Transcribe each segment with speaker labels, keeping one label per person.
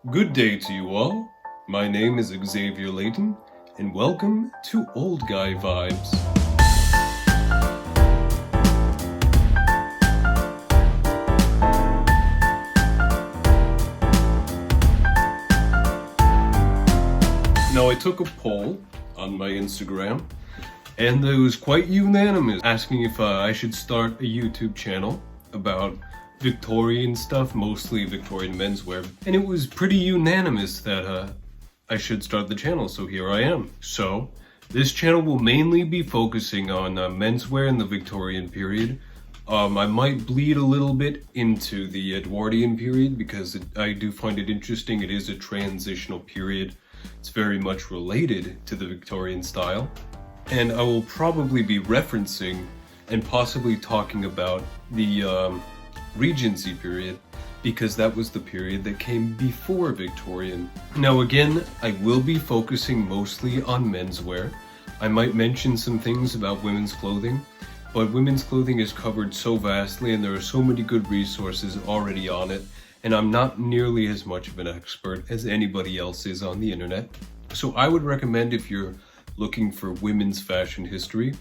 Speaker 1: Good day to you all. My name is Xavier Layton, and welcome to Old Guy Vibes. Now, I took a poll on my Instagram, and it was quite unanimous, asking if I should start a YouTube channel about Victorian stuff, mostly Victorian menswear. And it was pretty unanimous that I should start the channel, so here I am. So, this channel will mainly be focusing on menswear in the Victorian period. I might bleed a little bit into the Edwardian period because I do find it interesting. It is a transitional period. It's very much related to the Victorian style. And I will probably be referencing and possibly talking about the Regency period, because that was the period that came before Victorian. Now again, I will be focusing mostly on menswear. I might mention some things about women's clothing, but women's clothing is covered so vastly and there are so many good resources already on it, and I'm not nearly as much of an expert as anybody else is on the internet. So I would recommend, if you're looking for women's fashion history,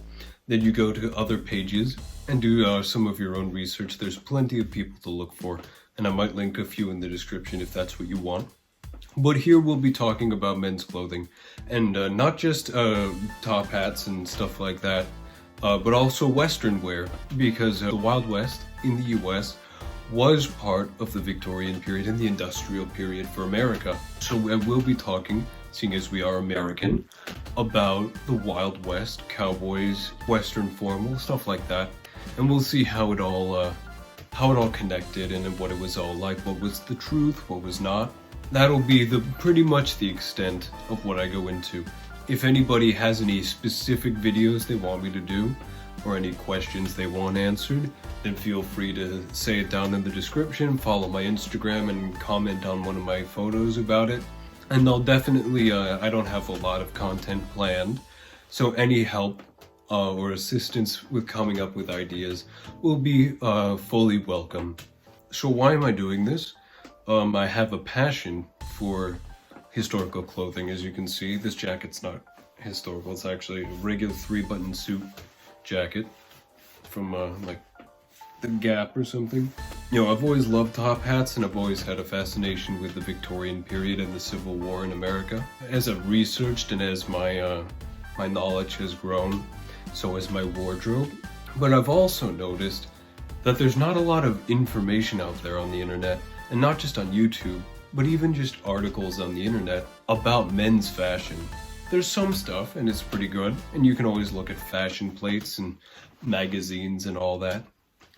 Speaker 1: that you go to other pages and do some of your own research. There's plenty of people to look for, and I might link a few in the description if that's what you want. But here we'll be talking about men's clothing, and not just top hats and stuff like that, but also Western wear, because the Wild West in the US was part of the Victorian period and the industrial period for America. So I will be talking, seeing as we are American, about the Wild West, cowboys, Western formal, stuff like that. And we'll see how it all connected and what it was all like, what was the truth, what was not. That'll be pretty much the extent of what I go into. If anybody has any specific videos they want me to do, or any questions they want answered, then feel free to say it down in the description, follow my Instagram, and comment on one of my photos about it. And I'll definitely, I don't have a lot of content planned, so any help or assistance with coming up with ideas will be fully welcome. So why am I doing this? I have a passion for historical clothing. As you can see, this jacket's not historical, it's actually a regular 3-button suit jacket from like the Gap or something. You know, I've always loved top hats, and I've always had a fascination with the Victorian period and the Civil War in America. As I've researched and as my knowledge has grown, so has my wardrobe. But I've also noticed that there's not a lot of information out there on the internet, and not just on YouTube, but even just articles on the internet about men's fashion. There's some stuff, and it's pretty good, and you can always look at fashion plates and magazines and all that,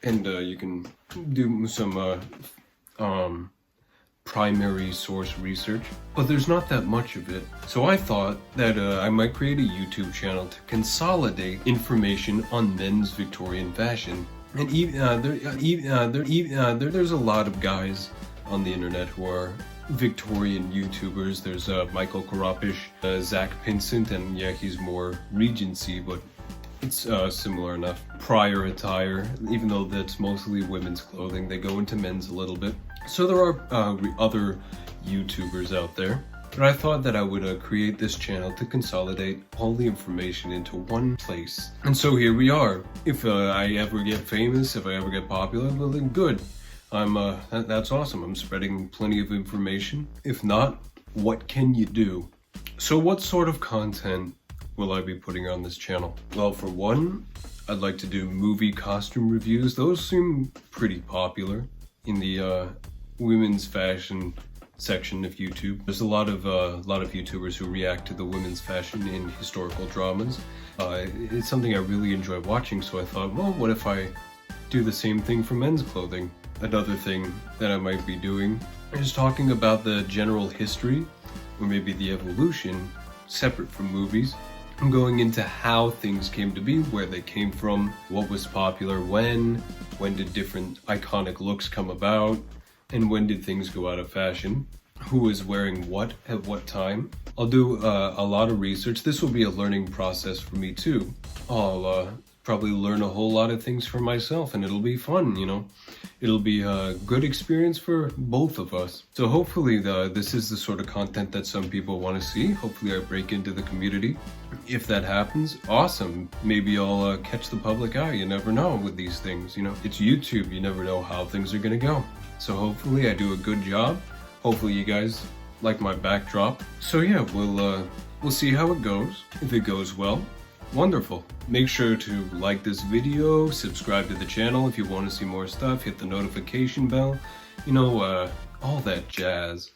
Speaker 1: and you can do some primary source research, but there's not that much of it. So I thought that I might create a YouTube channel to consolidate information on men's Victorian fashion. And there's a lot of guys on the internet who are Victorian YouTubers. There's Michael Karapish, Zach Pinsent, and yeah, he's more Regency, but it's similar enough. Prior attire, even though that's mostly women's clothing, they go into men's a little bit. So there are other YouTubers out there, but I thought that I would create this channel to consolidate all the information into one place. And so here we are. If I ever get famous, if I ever get popular, well then good. That's awesome. I'm spreading plenty of information. If not, what can you do? So what sort of content will I be putting on this channel? Well, for one, I'd like to do movie costume reviews. Those seem pretty popular in the women's fashion section of YouTube. There's a lot of YouTubers who react to the women's fashion in historical dramas. It's something I really enjoy watching, so I thought, well, what if I do the same thing for men's clothing? Another thing that I might be doing is talking about the general history, or maybe the evolution, separate from movies. I'm going into how things came to be, where they came from, what was popular when did different iconic looks come about, and when did things go out of fashion, who was wearing what at what time. I'll do a lot of research. This will be a learning process for me too. I'll probably learn a whole lot of things for myself, and it'll be fun, you know. It'll be a good experience for both of us. So hopefully this is the sort of content that some people want to see. Hopefully I break into the community. If that happens, awesome. Maybe I'll catch the public eye. You never know with these things, you know. It's YouTube. You never know how things are gonna go. So hopefully I do a good job. Hopefully you guys like my backdrop. So yeah, we'll see how it goes. If it goes well, wonderful. Make sure to like this video, subscribe to the channel if you want to see more stuff, hit the notification bell, you know, all that jazz.